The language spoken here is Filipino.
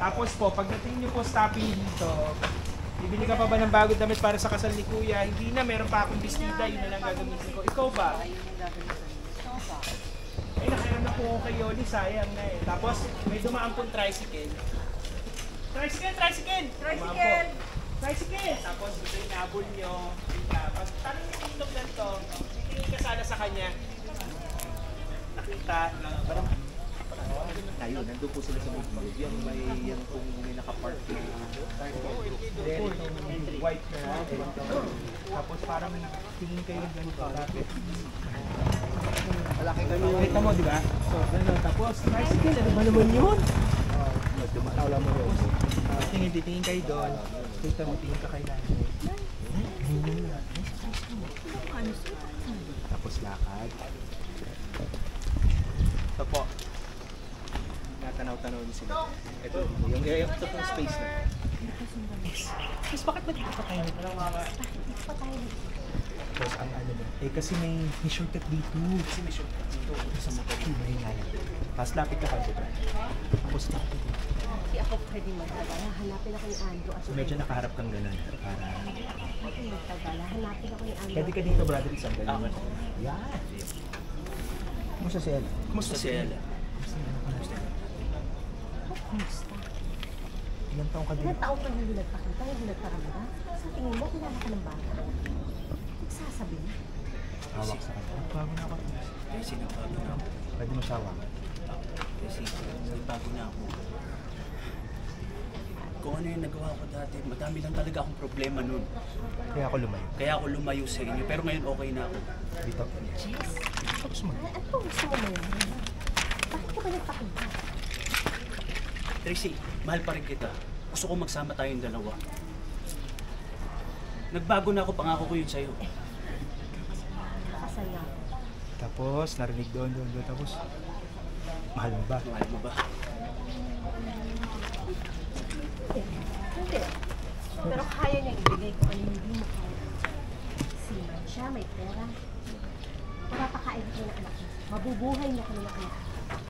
Tapos po, pagdating niyo po stopping dito, bibili ka pa ba ng bagong damit para sa kasal ni Kuya? Hindi na, meron pa akong bestida, yun na lang gagamitin ko. Ikaw ba? Eh, nakayaran na po ako kay Yoli, sayang na eh. Tapos, may dumaan pong tricycle. Tricycle! Tricycle! Tricycle! Tapos, ito yung nabol nyo. Pag tanong yung itlog lang to, titingin ka sana sa kanya. Nakita, parang ayun, nandun po sila sa movement. Yan, yan kung may nakapark na white na. Tapos parang tingin kayo ganito. Malaki kayo. Kita mo, di ba? So, gano'n. Tapos, tricycle, ano ba naman yun? Dumataw mo yun. Titingin kayo doon. Kita mo, tingin ka kay nanay. Tapos lakad. Ito po. Natanaw-tanaw din sila. Ito, yung totoong space na. Mas bakit ba dito pa tayo? Dito pa tayo. Tapos ang ano ba? Eh kasi may shortcut dito. Kasi may shortcut dito. Sa motor yung may ngayon. Tapos lapit na kayo dito. Tapos lapit dito. Hindi ako pwede magtagala. Hanapin ako ni Andrew. So medyo nakaharap kang ganun. Para... Hindi magtagala. Hanapin ako ni Andrew. Pwede ka dito, brother, isang ganun. Yan. Kumusta si Ella? Kumusta si Ella? Kumusta? Ilang taong ka din? Ilang taong ka hindi nagpakita, hindi nagparamdam? Sa tingin mo, kilala ka ng bata? Nagsasabi na. Hawak sa kanya. Bago na ako. Kasi nagbago na ako. Pwede mo siya hawak. Kasi nagbago na ako. Kung ano yung nagawa ko dati, madami lang talaga akong problema nun. Kaya ako lumayo. Kaya ako lumayo sa inyo, pero ngayon okay na ako. Dito. Jess, Tapos mo. ano po gusto mo ngayon? Bakit ka ba nagpakita? Tracy, mahal pa rin kita. Gusto ko magsama tayong dalawa. Nagbago na ako, pangako ko yun sa'yo. Kasal na ako. Tapos, narinig doon. Tapos, mahal mo ba? Mahal mo ba? Hindi. Pero kaya niya ibigay kung ano hindi mo kaya. Siman siya, may pera. Mapapakain ko ng anak niya. Mabubuhay niya ko ng anak niya.